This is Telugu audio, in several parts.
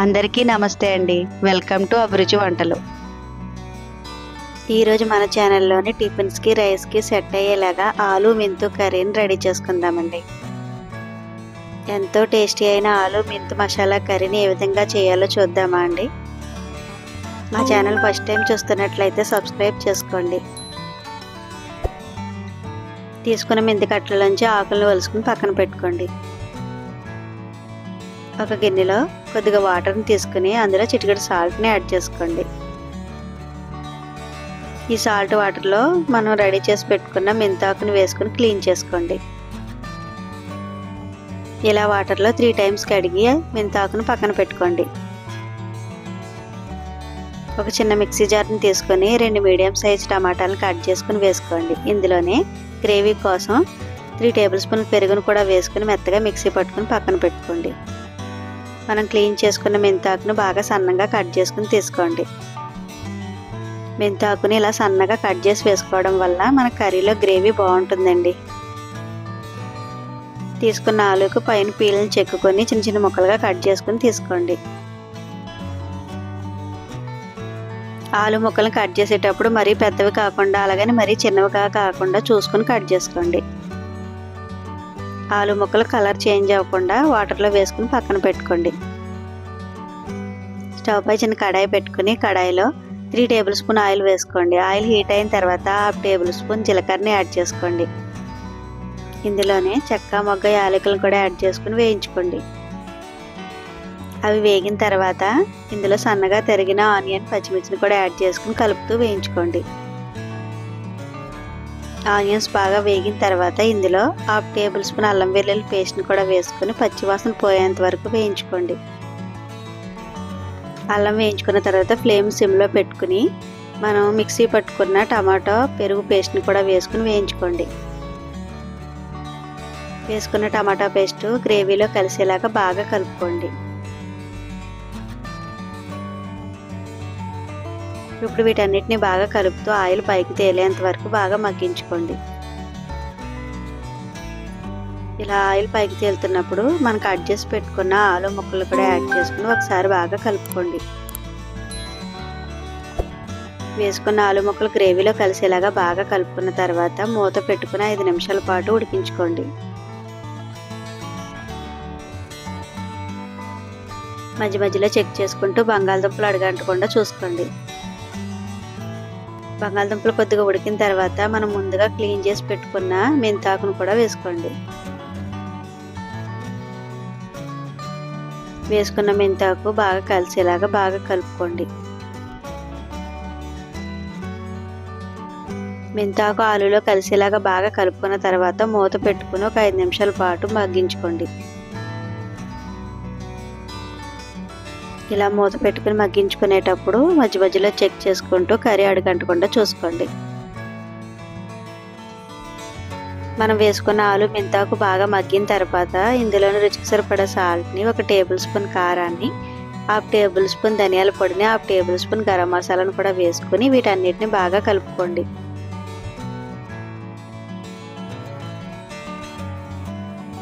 అందరికీ నమస్తే అండి. వెల్కమ్ టు అభిరుచి వంటలు. ఈరోజు మన ఛానల్లోని టిఫిన్స్కి రైస్కి సెట్ అయ్యేలాగా ఆలు మెంతు కర్రీని రెడీ చేసుకుందామండి. ఎంతో టేస్టీ అయిన ఆలు మెంతు మసాలా కర్రీని ఏ విధంగా చేయాలో చూద్దామా అండి. మా ఛానల్ ఫస్ట్ టైం చూస్తున్నట్లయితే సబ్స్క్రైబ్ చేసుకోండి. తీసుకున్న మెంతి కట్టలోంచి ఆకులను వలుసుకుని పక్కన పెట్టుకోండి. ఒక గిన్నెలో కొద్దిగా వాటర్ని తీసుకుని అందులో చిటికెడు సాల్ట్ని యాడ్ చేసుకోండి. ఈ సాల్ట్ వాటర్లో మనం రెడీ చేసి పెట్టుకున్న మెంతాకుని వేసుకుని క్లీన్ చేసుకోండి. ఇలా వాటర్లో 3 టైమ్స్ కడిగి మెంతాకుని పక్కన పెట్టుకోండి. ఒక చిన్న మిక్సీ జార్ని తీసుకొని 2 మీడియం సైజ్ టమాటాలను కట్ చేసుకుని వేసుకోండి. ఇందులోనే గ్రేవీ కోసం 3 టేబుల్ స్పూన్ల పెరుగును కూడా వేసుకుని మెత్తగా మిక్సీ పట్టుకుని పక్కన పెట్టుకోండి. మనం క్లీన్ చేసుకున్న మెంతాకును బాగా సన్నగా కట్ చేసుకుని తీసుకోండి. మెంతాకుని ఇలా సన్నగా కట్ చేసి వేసుకోవడం వల్ల మన కర్రీలో గ్రేవీ బాగుంటుందండి. తీసుకున్న ఆలుకు పైన పీలను చెక్కుకొని చిన్న చిన్న ముక్కలుగా కట్ చేసుకుని తీసుకోండి. ఆలు ముక్కలను కట్ చేసేటప్పుడు మరీ పెద్దవి కాకుండా అలాగని మరీ చిన్నవిగా కాకుండా చూసుకుని కట్ చేసుకోండి. ఆలు ముక్కలు కలర్ చేంజ్ అవ్వకుండా వాటర్లో వేసుకుని పక్కన పెట్టుకోండి. స్టవ్ పై చిన్న కడాయి పెట్టుకుని కడాయిలో 3 టేబుల్ స్పూన్ ఆయిల్ వేసుకోండి. ఆయిల్ హీట్ అయిన తర్వాత 1/2 టేబుల్ స్పూన్ జీలకర్రని యాడ్ చేసుకోండి. ఇందులోనే చెక్క మొగ్గ యాలకులను కూడా యాడ్ చేసుకుని వేయించుకోండి. అవి వేగిన తర్వాత ఇందులో సన్నగా తరిగిన ఆనియన్ పచ్చిమిర్చిని కూడా యాడ్ చేసుకుని కలుపుతూ వేయించుకోండి. ఆనియన్స్ బాగా వేగిన తర్వాత ఇందులో 1/2 టేబుల్ స్పూన్ అల్లం వెల్లుల్లి పేస్ట్ని కూడా వేసుకుని పచ్చివాసన పోయేంత వరకు వేయించుకోండి. అల్లం వేయించుకున్న తర్వాత ఫ్లేమ్ సిమ్లో పెట్టుకుని మనం మిక్సీ పట్టుకున్న టమాటో పెరుగు పేస్ట్ని కూడా వేసుకుని వేయించుకోండి. వేసుకున్న టమాటా పేస్ట్ గ్రేవీలో కలిసేలాగా బాగా కలుపుకోండి. ఇప్పుడు వీటన్నిటిని బాగా కలుపుతూ ఆయిల్ పైకి తేలేంత వరకు బాగా మగ్గించుకోండి. ఇలా ఆయిల్ పైకి తేలుతున్నప్పుడు మనం కట్ చేసి పెట్టుకున్న ఆలు ముక్కలు కూడా యాడ్ చేసుకుని ఒకసారి బాగా కలుపుకోండి. వేసుకున్న ఆలు ముక్కలు గ్రేవీలో కలిసేలాగా బాగా కలుపుకున్న తర్వాత మూత పెట్టుకుని 5 నిమిషాల పాటు ఉడికించుకోండి. మధ్య మధ్యలో చెక్ చేసుకుంటూ బంగాళదుంపలు అడుగంటకుండా చూసుకోండి. బంగాళదుంపలు కొద్దిగా ఉడికిన తర్వాత మనం ముందుగా క్లీన్ చేసి పెట్టుకున్న మెంతాకును కూడా వేసుకోండి. వేసుకున్న మెంతాకు బాగా కలిసేలాగా బాగా కలుపుకోండి. మెంతాకు ఆలులో కలిసేలాగా బాగా కలుపుకున్న తర్వాత మూత పెట్టుకుని ఒక 5 నిమిషాల పాటు మగ్గించుకోండి. ఇలా మూత పెట్టుకుని మగ్గించుకునేటప్పుడు మధ్య మధ్యలో చెక్ చేసుకుంటూ కర్రీ అడుగంటకుండా చూసుకోండి. మనం వేసుకున్న ఆలు మెంతాకు బాగా మగ్గిన తర్వాత ఇందులోని రుచికి సరిపడా సాల్ట్ని, 1 టేబుల్ స్పూన్ కారాన్ని, 1/2 టేబుల్ స్పూన్ ధనియాల పొడిని, 1/2 టేబుల్ స్పూన్ గరం మసాలాను కూడా వేసుకుని వీటన్నిటిని బాగా కలుపుకోండి.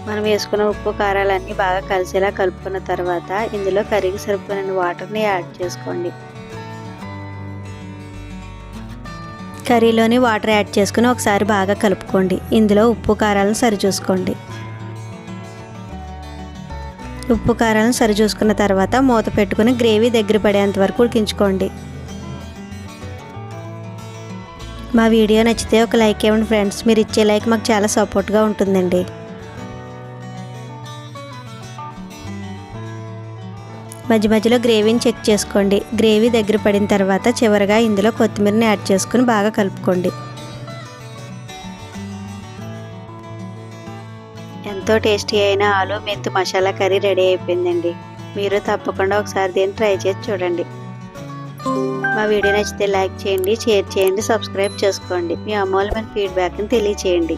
మనం వేసుకున్న ఉప్పు కారాలన్నీ బాగా కలిసేలా కలుపుకున్న తర్వాత ఇందులో కర్రీకి సరిపోయిన వాటర్ని యాడ్ చేసుకోండి. కర్రీలోని వాటర్ యాడ్ చేసుకుని ఒకసారి బాగా కలుపుకోండి. ఇందులో ఉప్పు కారాలను సరిచూసుకోండి. ఉప్పు కారాలను సరిచూసుకున్న తర్వాత మూత పెట్టుకుని గ్రేవీ దగ్గర పడేంత వరకు ఉడికించుకోండి. మా వీడియో నచ్చితే ఒక లైక్ ఇవ్వండి ఫ్రెండ్స్. మీరు ఇచ్చే లైక్ మాకు చాలా సపోర్ట్గా ఉంటుందండి. మధ్య మధ్యలో గ్రేవీని చెక్ చేసుకోండి. గ్రేవీ దగ్గర పడిన తర్వాత చివరిగా ఇందులో కొత్తిమీరని యాడ్ చేసుకుని బాగా కలుపుకోండి. ఎంతో టేస్టీ అయిన ఆలు మెంతు మసాలా కర్రీ రెడీ అయిపోయిందండి. మీరు తప్పకుండా ఒకసారి దీన్ని ట్రై చేసి చూడండి. మా వీడియో నచ్చితే లైక్ చేయండి, షేర్ చేయండి, సబ్స్క్రైబ్ చేసుకోండి. మీ అమూల్యమైన ఫీడ్బ్యాక్ని తెలియచేయండి.